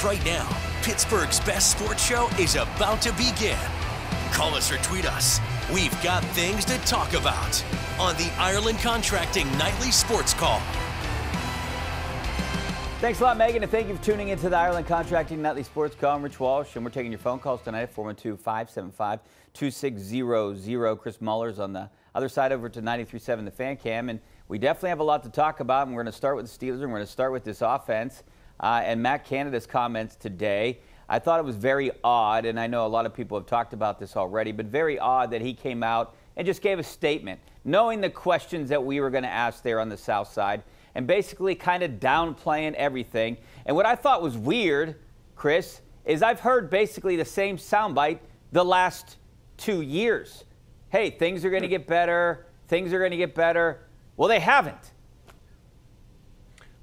right now. Pittsburgh's best sports show is about to begin. Call us or tweet us. We've got things to talk about on the Ireland Contracting Nightly Sports Call. Thanks a lot, Megan, and thank you for tuning into the Ireland Contracting Nightly Sports Call. I'm Rich Walsh, and we're taking your phone calls tonight at 412-575-2600. Chris Mueller's on the other side over to 93.7 The Fan Cam, and we definitely have a lot to talk about, and we're going to start with the Steelers, and we're going to start with this offense and Matt Canada's comments today. I thought it was very odd, and I know a lot of people have talked about this already, but very odd that he came out and just gave a statement, knowing the questions that we were going to ask there on the South Side, and basically kind of downplaying everything. And what I thought was weird, Chris, is I've heard basically the same soundbite the last 2 years. Hey, things are going to get better. Things are going to get better. Well, they haven't.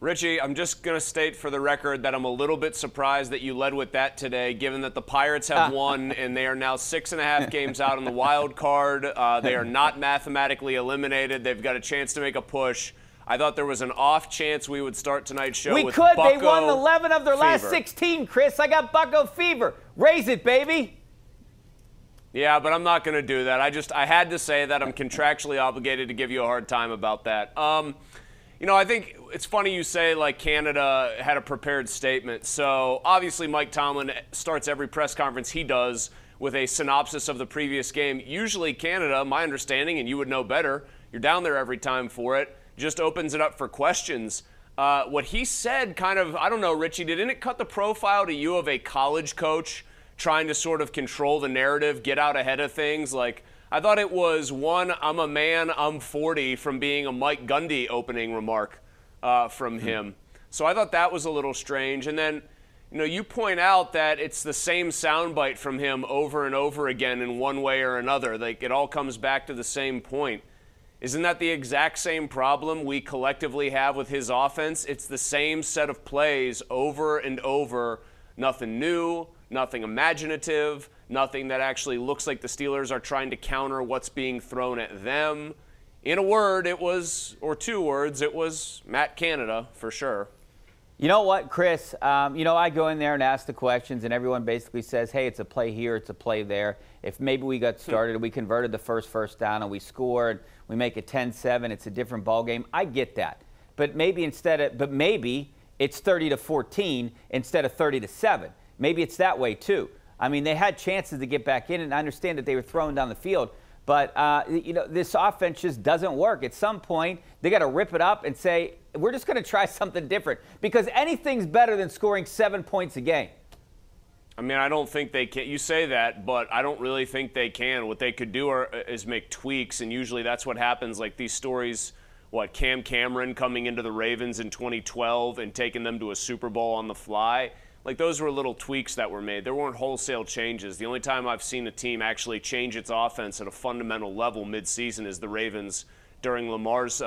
Richie, I'm just going to state for the record that I'm a little bit surprised that you led with that today, given that the Pirates have won and they are now 6.5 games out on the wild card. They are not mathematically eliminated. They've got a chance to make a push. I thought there was an off chance we would start tonight's show with We could. Bucco They won 11 of their last fever. 16, Chris. I got Bucco fever. Raise it, baby. Yeah, but I'm not going to do that. I had to say that. I'm contractually obligated to give you a hard time about that. You know, I think it's funny you say, like, Canada had a prepared statement. So, obviously, Mike Tomlin starts every press conference he does with a synopsis of the previous game. Usually, Canada, my understanding, and you would know better, you're down there every time for it, just opens it up for questions. What he said kind of, I don't know, Richie, didn't it cut the profile to you of a college coach trying to sort of control the narrative, get out ahead of things? Like, I thought it was one, I'm a man, I'm 40, from being a Mike Gundy opening remark from him. So I thought that was a little strange. And then, you know, you point out that it's the same soundbite from him over and over again in one way or another. Like, it all comes back to the same point. Isn't that the exact same problem we collectively have with his offense? It's the same set of plays over and over. Nothing new, nothing imaginative, nothing that actually looks like the Steelers are trying to counter what's being thrown at them. In a word, it was, or two words, it was Matt Canada for sure. You know what, Chris? You know, I go in there and ask the questions, and everyone basically says, hey, it's a play here, it's a play there. If maybe we got started and we converted the first down and we scored, we make it 10-7, it's a different ball game. I get that. But maybe it's 30-14 instead of 30-7. Maybe it's that way too. I mean, they had chances to get back in, and I understand that they were throwing down the field. But, you know, this offense just doesn't work. At some point, they got to rip it up and say, we're just going to try something different, because anything's better than scoring 7 points a game. I mean, I don't think they can. You say that, but I don't really think they can. What they could do is make tweaks, and usually that's what happens. Like these stories, Cam Cameron coming into the Ravens in 2012 and taking them to a Super Bowl on the fly. Like, those were little tweaks that were made. There weren't wholesale changes. The only time I've seen a team actually change its offense at a fundamental level midseason is the Ravens during Lamar's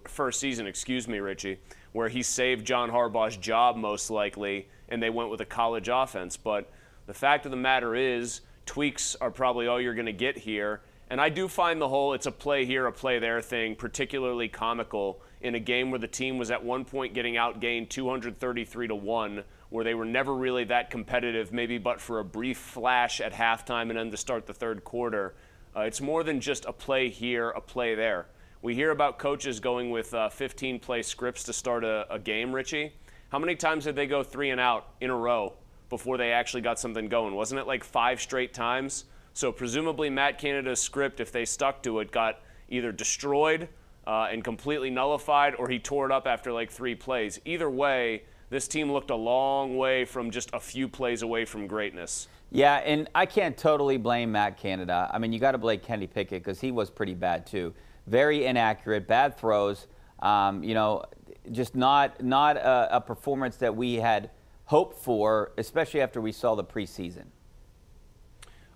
first season, Richie, where he saved John Harbaugh's job most likely, and they went with a college offense. But the fact of the matter is, tweaks are probably all you're going to get here. And I do find the whole it's a play here, a play there thing particularly comical in a game where the team was at one point getting outgained 233-1, where they were never really that competitive, maybe but for a brief flash at halftime and then to start the third quarter. It's more than just a play here, a play there. We hear about coaches going with 15-play scripts to start a game, Richie. How many times did they go 3 and out in a row before they actually got something going? Wasn't it like 5 straight times? So presumably Matt Canada's script, if they stuck to it, got either destroyed and completely nullified, or he tore it up after like 3 plays. Either way, this team looked a long way from just a few plays away from greatness. Yeah, and I can't totally blame Matt Canada. I mean, you got to blame Kenny Pickett because he was pretty bad too. Very inaccurate, bad throws. You know, just not a performance that we had hoped for, especially after we saw the preseason.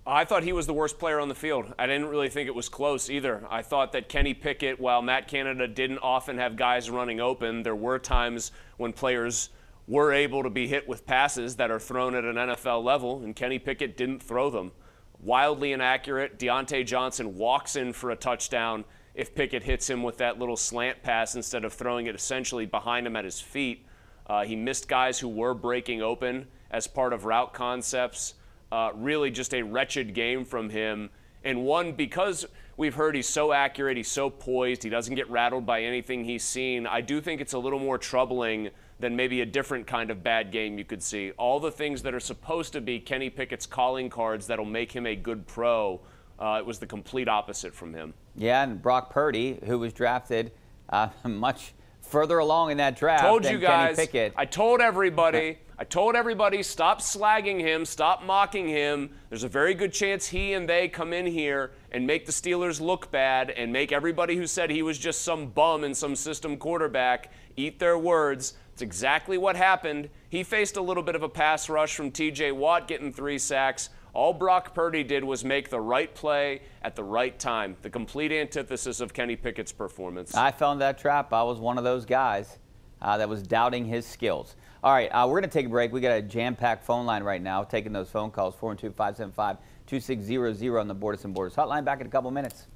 I thought he was the worst player on the field. I didn't really think it was close either. I thought that Kenny Pickett, while Matt Canada didn't often have guys running open, there were times when players were able to be hit with passes that are thrown at an NFL level, and Kenny Pickett didn't throw them. Wildly inaccurate. Deontay Johnson walks in for a touchdown if Pickett hits him with that little slant pass instead of throwing it essentially behind him at his feet. He missed guys who were breaking open as part of route concepts. Really just a wretched game from him. And one, because we've heard he's so accurate, he's so poised, he doesn't get rattled by anything he's seen, I do think it's a little more troubling than maybe a different kind of bad game you could see. All the things that are supposed to be Kenny Pickett's calling cards that'll make him a good pro, it was the complete opposite from him. Yeah, and Brock Purdy, who was drafted much further along in that draft Told than you guys, Kenny Pickett. I told everybody, stop slagging him, stop mocking him. There's a very good chance he and they come in here and make the Steelers look bad and make everybody who said he was just some bum and some system quarterback eat their words. It's exactly what happened. He faced a little bit of a pass rush from T.J. Watt getting 3 sacks. All Brock Purdy did was make the right play at the right time. The complete antithesis of Kenny Pickett's performance. I fell into that trap. I was one of those guys that was doubting his skills. All right, we're going to take a break. We got a jam-packed phone line right now, taking those phone calls, 412-575-2600 on the Borders and Borders hotline. Back in a couple minutes.